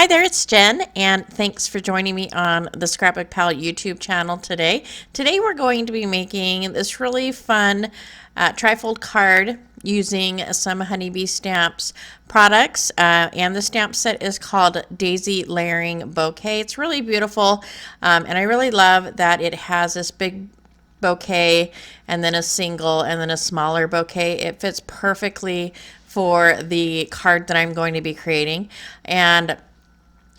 Hi there, it's Jen, and thanks for joining me on the ScrapbookPal YouTube channel today. Today we're going to be making this really fun trifold card using some Honeybee Stamps products, and the stamp set is called Daisy Layering Bouquet. It's really beautiful, and I really love that it has this big bouquet and then a single and then a smaller bouquet. It fits perfectly for the card that I'm going to be creating. And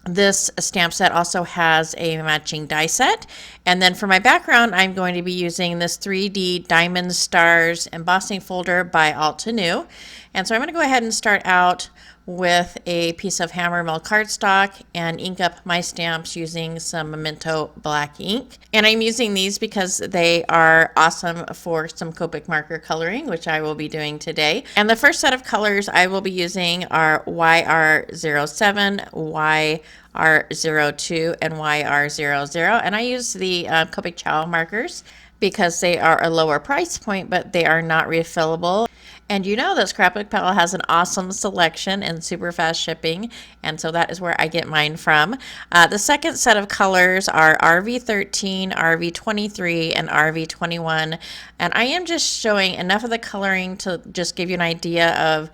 this stamp set also has a matching die set. And then for my background, I'm going to be using this 3D Diamond Stars embossing folder by Altenew. And so I'm going to go ahead and start out with a piece of hammer mill cardstock and ink up my stamps using some Memento black ink. And I'm using these because they are awesome for some Copic marker coloring, which I will be doing today. And the first set of colors I will be using are YR07, YR02, and YR00. And I use the Copic Ciao markers because they are a lower price point, but they are not refillable. And you know that ScrapbookPal has an awesome selection and super fast shipping, and so that is where I get mine from. The second set of colors are RV13, RV23, and RV21, and I am just showing enough of the coloring to just give you an idea of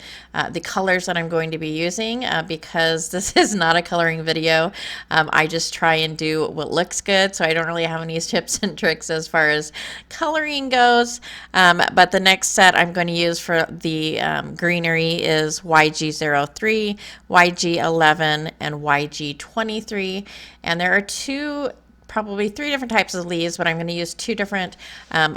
the colors that I'm going to be using, because this is not a coloring video. I just try and do what looks good, so I don't really have any tips and tricks as far as coloring goes. But the next set I'm going to use for the greenery is YG03, YG11, and YG23. And there are probably three different types of leaves, but I'm going to use two different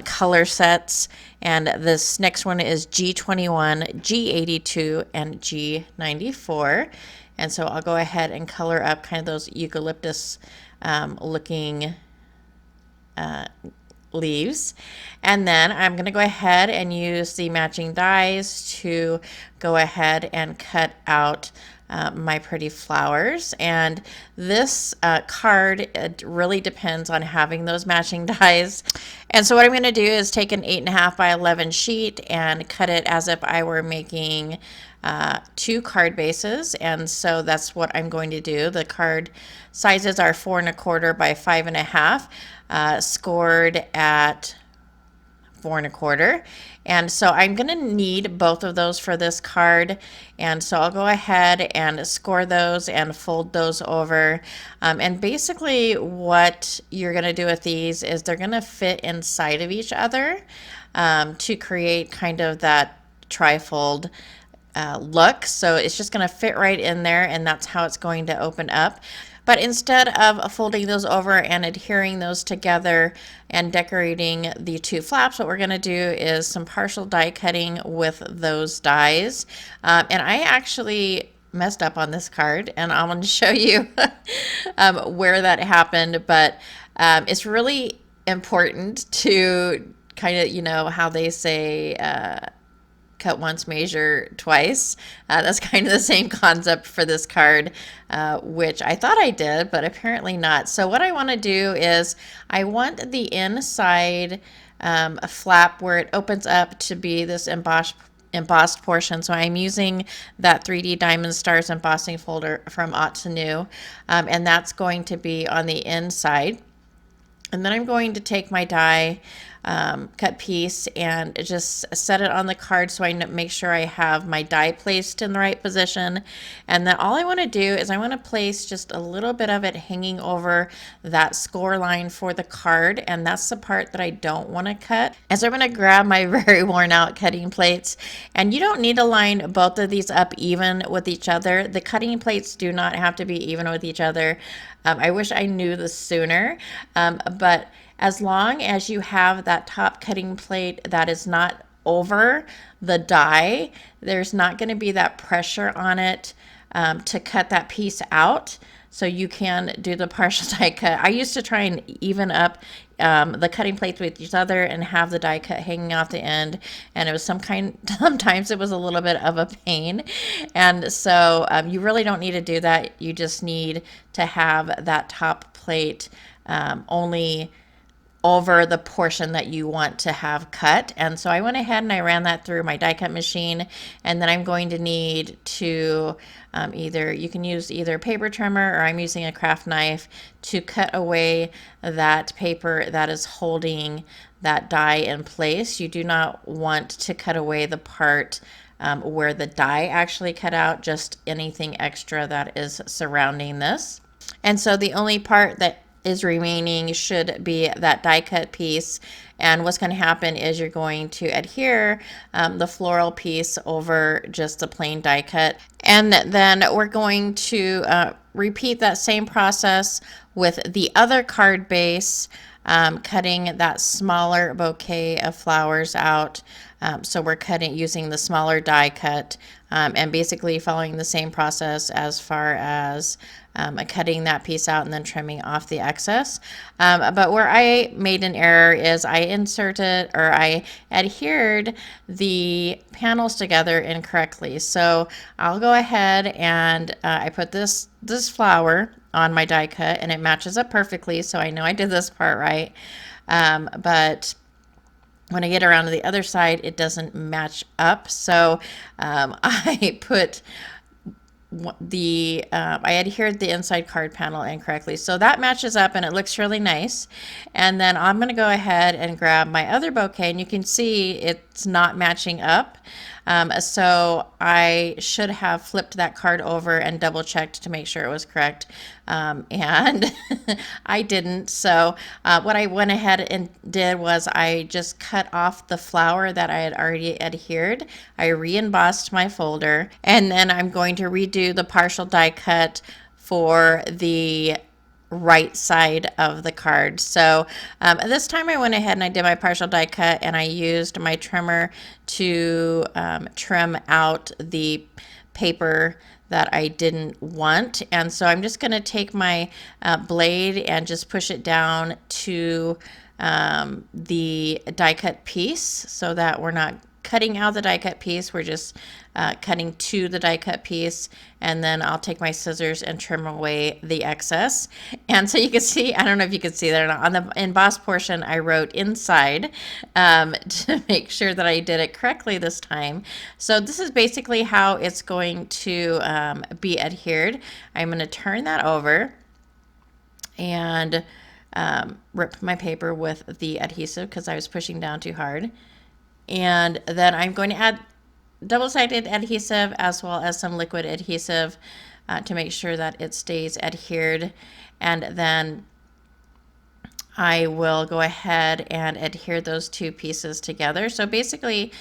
color sets. And this next one is G21, G82, and G94. And so I'll go ahead and color up kind of those eucalyptus looking leaves. And then I'm going to go ahead and use the matching dies to go ahead and cut out my pretty flowers. And this card, it really depends on having those matching dies. And so what I'm going to do is take an 8.5 by 11 sheet and cut it as if I were making two card bases. And so that's what I'm going to do. The card sizes are 4.25 by 5.5, scored at 4.25. And so I'm going to need both of those for this card. And so I'll go ahead and score those and fold those over. And basically what you're going to do with these is they're going to fit inside of each other to create kind of that trifold look. So it's just going to fit right in there, and that's how it's going to open up. But instead of folding those over and adhering those together and decorating the two flaps, what we're going to do is some partial die cutting with those dies. And I actually messed up on this card, and I'm going to show you where that happened. But it's really important to kind of, you know, how they say cut once, measure twice. That's kind of the same concept for this card, which I thought I did, but apparently not. So what I want to do is I want the inside flap where it opens up to be this embossed portion. So I'm using that 3D Diamond Stars embossing folder from Altenew, and that's going to be on the inside. And then I'm going to take my die cut piece and just set it on the card so I make sure I have my die placed in the right position. And then all I want to do is I want to place just a little bit of it hanging over that score line for the card, and that's the part that I don't want to cut. And so I'm going to grab my very worn out cutting plates, and you don't need to line both of these up even with each other. The cutting plates do not have to be even with each other. I wish I knew this sooner, but as long as you have that top cutting plate that is not over the die, there's not going to be that pressure on it to cut that piece out. So you can do the partial die cut. I used to try and even up the cutting plates with each other and have the die cut hanging off the end, and it was sometimes it was a little bit of a pain. And so you really don't need to do that. You just need to have that top plate only over the portion that you want to have cut. And so I went ahead and I ran that through my die cut machine, and then I'm going to need to you can use either paper trimmer, or I'm using a craft knife to cut away that paper that is holding that die in place. You do not want to cut away the part where the die actually cut out, just anything extra that is surrounding this. And so the only part that is remaining should be that die cut piece. And what's going to happen is you're going to adhere the floral piece over just the plain die cut. And then we're going to repeat that same process with the other card base, cutting that smaller bouquet of flowers out. So we're cutting using the smaller die cut, and basically following the same process as far as cutting that piece out and then trimming off the excess. But where I made an error is I adhered the panels together incorrectly. So I'll go ahead and I put this flower on my die cut, and it matches up perfectly. So I know I did this part right. But when I get around to the other side, it doesn't match up. So I put I adhered the inside card panel incorrectly. So that matches up and it looks really nice. And then I'm going to go ahead and grab my other bouquet, and you can see it's not matching up. So I should have flipped that card over and double checked to make sure it was correct. And I didn't. So what I went ahead and did was I just cut off the flower that I had already adhered. I re-embossed my folder, and then I'm going to redo the partial die cut for the right side of the card. So this time I went ahead and I did my partial die cut, and I used my trimmer to trim out the paper that I didn't want. And so I'm just going to take my blade and just push it down to the die cut piece, so that we're not cutting out the die cut piece, we're just cutting to the die cut piece, and then I'll take my scissors and trim away the excess. And so you can see, I don't know if you can see that or not, on the embossed portion I wrote inside to make sure that I did it correctly this time. So this is basically how it's going to be adhered. I'm going to turn that over and rip my paper with the adhesive because I was pushing down too hard. And then I'm going to add double-sided adhesive as well as some liquid adhesive to make sure that it stays adhered. And then I will go ahead and adhere those two pieces together. So basically,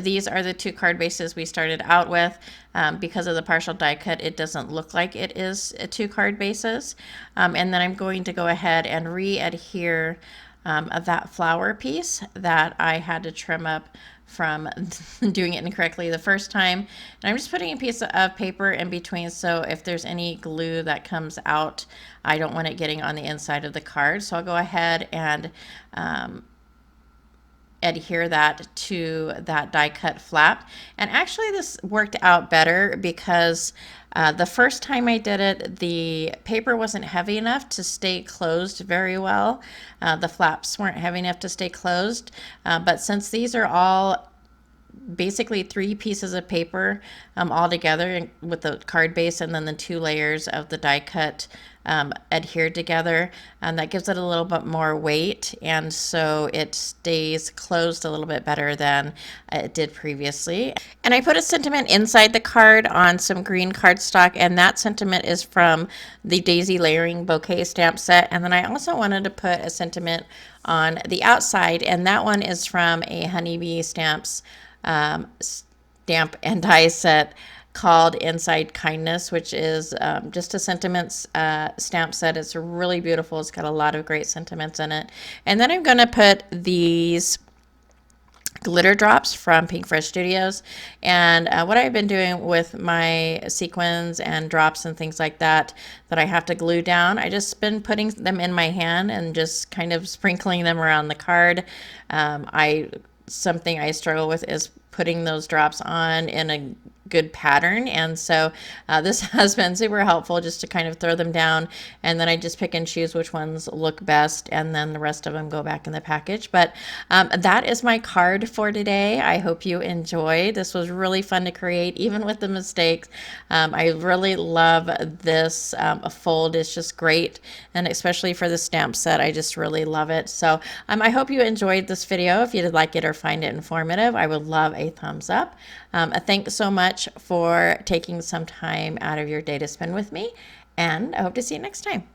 these are the two card bases we started out with. Because of the partial die cut, it doesn't look like it is two card bases. And then I'm going to go ahead and re-adhere of that flower piece that I had to trim up from doing it incorrectly the first time. And I'm just putting a piece of paper in between, so if there's any glue that comes out, I don't want it getting on the inside of the card. So I'll go ahead and adhere that to that die cut flap. And actually this worked out better because the first time I did it, the paper wasn't heavy enough to stay closed very well. The flaps weren't heavy enough to stay closed. But since these are all basically 3 pieces of paper all together with the card base and then the 2 layers of the die cut adhered together, and that gives it a little bit more weight, and so it stays closed a little bit better than it did previously. And I put a sentiment inside the card on some green cardstock, and that sentiment is from the Daisy Layering Bouquet stamp set. And then I also wanted to put a sentiment on the outside, and that one is from a Honeybee Stamps stamp and die set called Inside Kindness, which is just a sentiments stamp set. It's really beautiful. It's got a lot of great sentiments in it. And then I'm going to put these glitter drops from Pinkfresh Studios. And what I've been doing with my sequins and drops and things like that I have to glue down, I just been putting them in my hand and just kind of sprinkling them around the card. Something I struggle with is putting those drops on in good pattern, and so this has been super helpful just to kind of throw them down, and then I just pick and choose which ones look best, and then the rest of them go back in the package. But that is my card for today. I hope you enjoyed. This was really fun to create, even with the mistakes. I really love this fold. It's just great, and especially for the stamp set, I just really love it. So I hope you enjoyed this video. If you did like it or find it informative, I would love a thumbs up. Thanks so much for taking some time out of your day to spend with me, and I hope to see you next time.